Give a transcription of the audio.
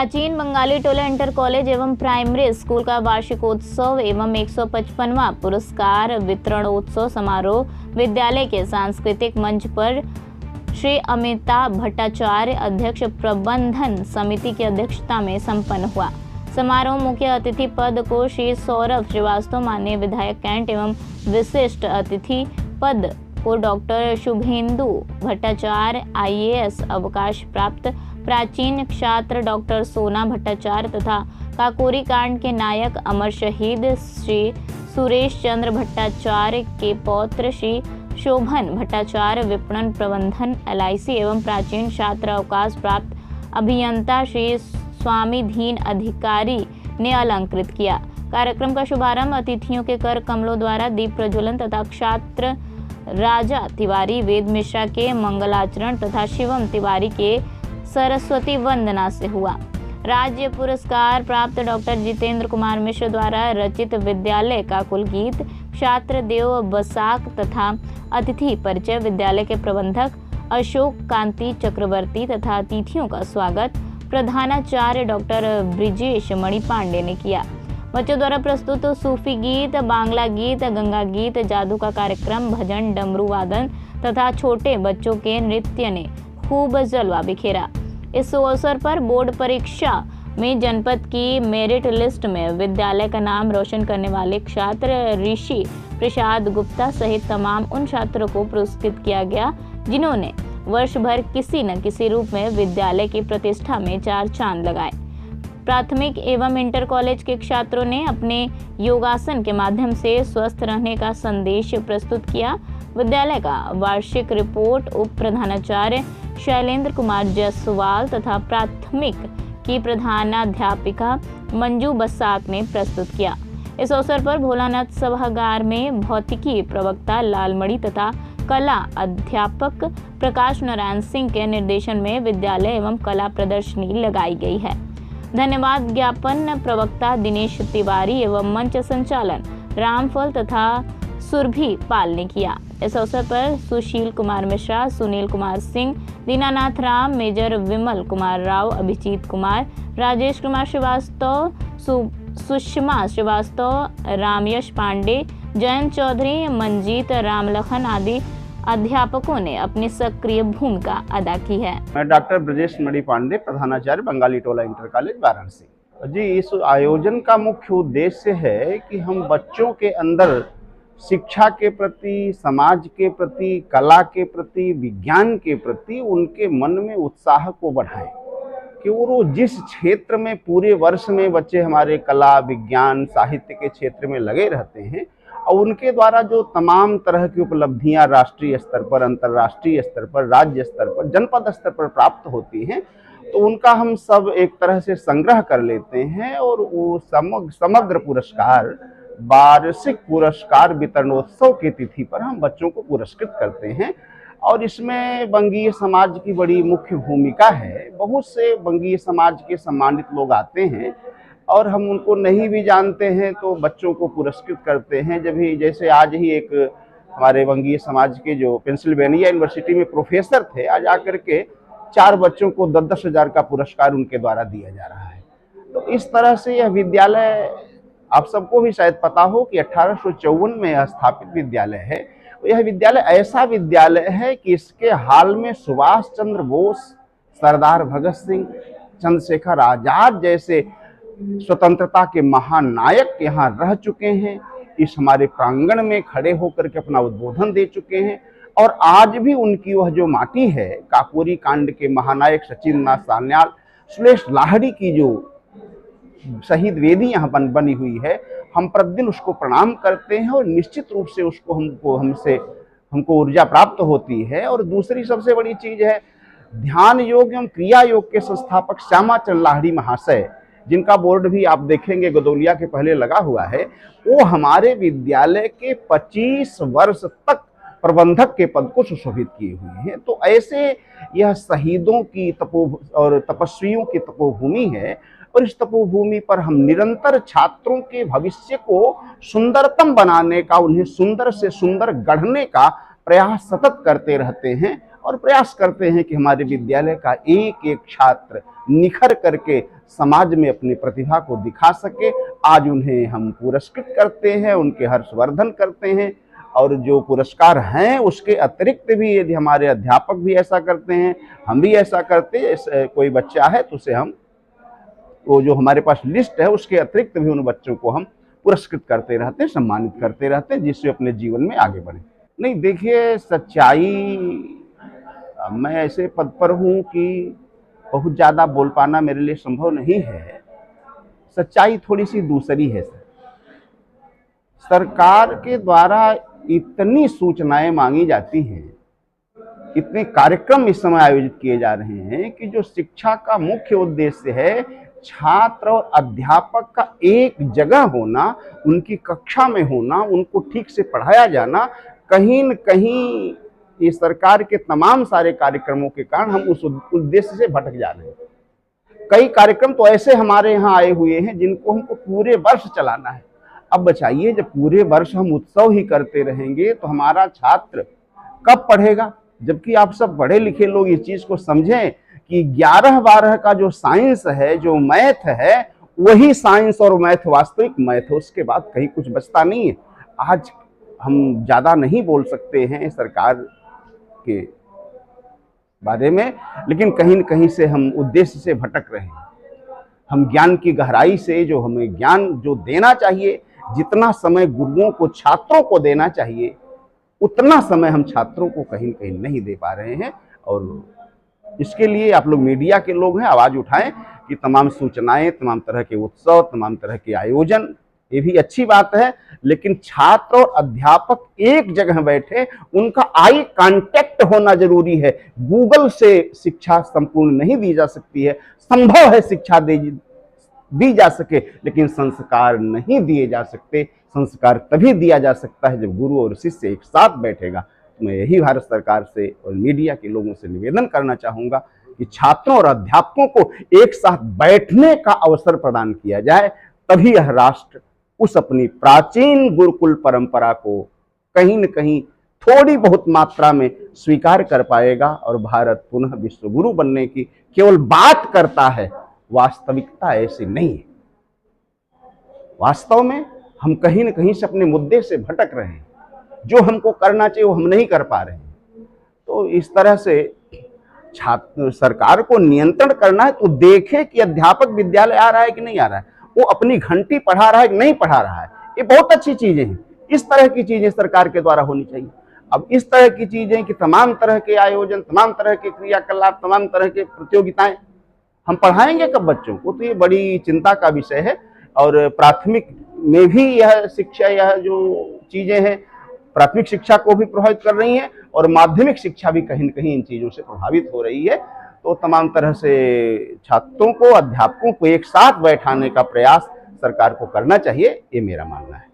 प्राचीन बंगाली टोला inter college एवं primary school का वार्षिकोत्सव एवं 155वां पुरस्कार वितरणोत्सव समारोह विद्यालय के सांस्कृतिक मंच पर श्री अमिताभ भट्टाचार्य अध्यक्ष प्रबंधन समिति की अध्यक्षता में संपन्न हुआ। समारोह मुख्य अतिथि पद को श्री सौरभ श्रीवास्तव, माननीय विधायक कैंट एवं विशिष्ट अतिथि पद को डॉक्टर शुभेंदु भट्टाचार्य, IAS अवकाश प्राप्त प्राचीन छात्र डॉक्टर सोना भट्टाचार्य तथा काकोरी कांड के नायक अमर शहीद श्री सुरेश चंद्र भट्टाचार्य के पौत्र श्री शोभन भट्टाचार्य, विपणन प्रबंधन LIC एवं प्राचीन छात्र अवकाश प्राप्त अभियंता श्री स्वामीधीन अधिकारी ने अलंकृत किया। कार्यक्रम का शुभारंभ अतिथियों के कर कमलों द्वारा दीप प्रज्वलन तथा छात्र राजा तिवारी वेद मिश्रा के मंगलाचरण तथा शिवम तिवारी के सरस्वती वंदना से हुआ। राज्य पुरस्कार प्राप्त डॉक्टर जितेंद्र कुमार मिश्र द्वारा रचित विद्यालय का कुल गीत, छात्र देव बसाक तथा अतिथि परिचय, विद्यालय के प्रबंधक अशोक कांति चक्रवर्ती तथा अतिथियों का स्वागत प्रधानाचार्य डॉक्टर ब्रिजेश मणि पांडे ने किया। बच्चों द्वारा प्रस्तुत सूफी गीत, बांग्ला गीत, गंगा गीत, जादू का कार्यक्रम, भजन, डमरू वादन तथा छोटे बच्चों के नृत्य ने खूब जलवा बिखेरा। इस अवसर पर बोर्ड परीक्षा में जनपद की मेरिट लिस्ट में विद्यालय का नाम रोशन करने वाले छात्र ऋषि प्रसाद गुप्ता सहित तमाम उन छात्रों को पुरस्कृत किया गया जिन्होंने वर्ष भर किसी न किसी रूप में विद्यालय की प्रतिष्ठा में चार चांद लगाए। प्राथमिक एवं इंटर कॉलेज के छात्रों ने अपने योगासन के माध्यम से स्वस्थ रहने का संदेश प्रस्तुत किया। विद्यालय का वार्षिक रिपोर्ट उप प्रधानाचार्य शैलेंद्र कुमार जायसवाल तथा प्राथमिक की प्रधानाध्यापिका मंजू बसाक ने प्रस्तुत किया। इस अवसर पर भोलानाथ सभागार में भौतिकी प्रवक्ता लालमणि तथा कला अध्यापक प्रकाश नारायण सिंह के निर्देशन में विद्यालय एवं कला प्रदर्शनी लगाई गई है। धन्यवाद ज्ञापन प्रवक्ता दिनेश तिवारी एवं मंच संचालन रामफल तथा सुरभि पाल ने किया। इस अवसर पर सुशील कुमार मिश्रा, सुनील कुमार सिंह, दीनानाथ राम, मेजर विमल कुमार राव, अभिजीत कुमार, राजेश कुमार श्रीवास्तव, सुषमा श्रीवास्तव, रामयश पांडे, जयंत चौधरी, मंजीत रामलखन आदि अध्यापकों ने अपनी सक्रिय भूमिका अदा की है। मैं डॉक्टर ब्रजेश मणि पांडे, प्रधानाचार्य बंगाली टोला इंटर कॉलेज वाराणसी। जी, इस आयोजन का मुख्य उद्देश्य है कि हम बच्चों के अंदर शिक्षा के प्रति, समाज के प्रति, कला के प्रति, विज्ञान के प्रति उनके मन में उत्साह को बढ़ाएं कि वो जिस क्षेत्र में पूरे वर्ष में बच्चे हमारे कला, विज्ञान, साहित्य के क्षेत्र में लगे रहते हैं और उनके द्वारा जो तमाम तरह की उपलब्धियां राष्ट्रीय स्तर पर, अंतर्राष्ट्रीय स्तर पर, राज्य स्तर पर, जनपद स्तर पर प्राप्त होती हैं, तो उनका हम सब एक तरह से संग्रह कर लेते हैं और वो समग्र पुरस्कार वार्षिक पुरस्कार वितरणोत्सव की तिथि पर हम बच्चों को पुरस्कृत करते हैं। और इसमें बंगीय समाज की बड़ी मुख्य भूमिका है। बहुत से बंगीय समाज के सम्मानित लोग आते हैं और हम उनको नहीं भी जानते हैं तो बच्चों को पुरस्कृत करते हैं। जब ही जैसे आज ही एक हमारे बंगीय समाज के जो पेंसिल्वेनिया यूनिवर्सिटी में प्रोफेसर थे, आज आकर के 4 बच्चों को 10-10 हज़ार का पुरस्कार उनके द्वारा दिया जा रहा है। तो इस तरह से यह विद्यालय, आप सबको भी शायद पता हो कि 1854 में यह स्थापित विद्यालय है। यह विद्यालय ऐसा विद्यालय है कि इसके हाल में सुभाष चंद्र बोस, सरदार भगत सिंह, चंद्रशेखर आजाद जैसे स्वतंत्रता के महानायक यहाँ रह चुके हैं, इस हमारे प्रांगण में खड़े होकर के अपना उद्बोधन दे चुके हैं। और आज भी उनकी वह जो माटी है, काकोरी कांड के महानायक सचिंद्रनाथ सान्याल, सुरेश लाहिड़ी की जो शहीद वेदी यहाँ बनी हुई है, हम प्रतिदिन उसको प्रणाम करते हैं और निश्चित रूप से उसको हमको ऊर्जा प्राप्त होती है। और दूसरी सबसे बड़ी चीज है, ध्यान योग एवं क्रिया योग के संस्थापक श्यामाचरण लाहिड़ी महाशय, जिनका बोर्ड भी आप देखेंगे गदौलिया के पहले लगा हुआ है, वो हमारे विद्यालय के 25 वर्ष तक प्रबंधक के पद को सुशोभित किए हुए हैं। तो ऐसे यह शहीदों की और तपस्वियों की तपोभूमि है और इस तपोभूमि पर हम निरंतर छात्रों के भविष्य को सुंदरतम बनाने का, उन्हें सुंदर से सुंदर गढ़ने का प्रयास सतत करते रहते हैं और प्रयास करते हैं कि हमारे विद्यालय का एक एक छात्र निखर करके समाज में अपनी प्रतिभा को दिखा सके। आज उन्हें हम पुरस्कृत करते हैं, उनके हर्षवर्धन करते हैं, और जो पुरस्कार हैं उसके अतिरिक्त भी यदि हमारे अध्यापक भी ऐसा करते हैं, हम भी ऐसा करते हैं, कोई बच्चा है तो उसे हम वो जो हमारे पास लिस्ट है उसके अतिरिक्त भी उन बच्चों को हम पुरस्कृत करते रहते हैं, सम्मानित करते रहते हैं, जिससे अपने जीवन में आगे बढ़े। नहीं देखिए, सच्चाई मैं ऐसे पद पर हूँ कि बहुत ज़्यादा बोल पाना मेरे लिए संभव नहीं है। सच्चाई थोड़ी सी दूसरी है सर। सरकार के द्वारा इतनी सूचनाएं मांगी जाती हैं, इतने कार्यक्रम इस समय आयोजित किए जा रहे हैं कि जो शिक्षा का मुख्य उद्देश्य है छात्र और अध्यापक का एक जगह होना, उनकी कक्षा में होना, उनको ठीक से पढ़ाया जाना, कहीं न कहीं ये सरकार के तमाम सारे कार्यक्रमों के कारण हम उस उद्देश्य से भटक जा रहे हैं। कई कार्यक्रम तो ऐसे हमारे यहाँ आए हुए हैं जिनको हमको पूरे वर्ष चलाना है। अब बताइए, जब पूरे वर्ष हम उत्सव ही करते रहेंगे तो हमारा छात्र कब पढ़ेगा? जबकि आप सब पढ़े लिखे लोग इस चीज को समझें कि 11-12 का जो साइंस है, जो मैथ है, वही साइंस और मैथ वास्तविक मैथ है, उसके बाद कहीं कुछ बचता नहीं है। आज हम ज़्यादा नहीं बोल सकते हैं सरकार के बारे में, लेकिन कहीं न कहीं से हम उद्देश्य से भटक रहे हैं। हम ज्ञान की गहराई से जो हमें ज्ञान जो देना चाहिए, जितना समय गुरुओं को छात्रों को देना चाहिए, उतना समय हम छात्रों को कहीं न कहीं नहीं दे पा रहे हैं। और इसके लिए आप लोग मीडिया के लोग हैं, आवाज़ उठाएं कि तमाम सूचनाएं, तमाम तरह के उत्सव, तमाम तरह के आयोजन, ये भी अच्छी बात है, लेकिन छात्र और अध्यापक एक जगह बैठे, उनका आई कांटेक्ट होना जरूरी है। गूगल से शिक्षा संपूर्ण नहीं दी जा सकती है। संभव है शिक्षा दी जा सके, लेकिन संस्कार नहीं दिए जा सकते। संस्कार तभी दिया जा सकता है जब गुरु और शिष्य एक साथ बैठेगा। तो मैं यही भारत सरकार से और मीडिया के लोगों से निवेदन करना चाहूँगा कि छात्रों और अध्यापकों को एक साथ बैठने का अवसर प्रदान किया जाए, तभी यह राष्ट्र उस अपनी प्राचीन गुरुकुल परंपरा को कहीं न कहीं थोड़ी बहुत मात्रा में स्वीकार कर पाएगा और भारत पुनः विश्व गुरु बनने की केवल बात करता है, वास्तविकता ऐसी नहीं है। वास्तव में हम कहीं न कहीं से अपने मुद्दे से भटक रहे हैं। जो हमको करना चाहिए वो हम नहीं कर पा रहे हैं। तो इस तरह से छात्र सरकार को नियंत्रण करना है तो देखे कि अध्यापक विद्यालय आ रहा है कि नहीं आ रहा है, वो अपनी घंटी पढ़ा रहा है कि नहीं पढ़ा रहा है। ये बहुत अच्छी चीजें हैं। इस तरह की चीजें सरकार के द्वारा होनी चाहिए। अब इस तरह की चीजें कि तमाम तरह के आयोजन, तमाम तरह के क्रियाकलाप, तमाम तरह के प्रतियोगिताएं हम पढ़ाएंगे कब बच्चों को? तो ये बड़ी चिंता का विषय है। और प्राथमिक में भी यह शिक्षा, यह जो चीजें हैं प्राथमिक शिक्षा को भी प्रभावित कर रही हैं और माध्यमिक शिक्षा भी कहीं न कहीं इन चीजों से प्रभावित हो रही है। तो तमाम तरह से छात्रों को, अध्यापकों को एक साथ बैठाने का प्रयास सरकार को करना चाहिए, ये मेरा मानना है।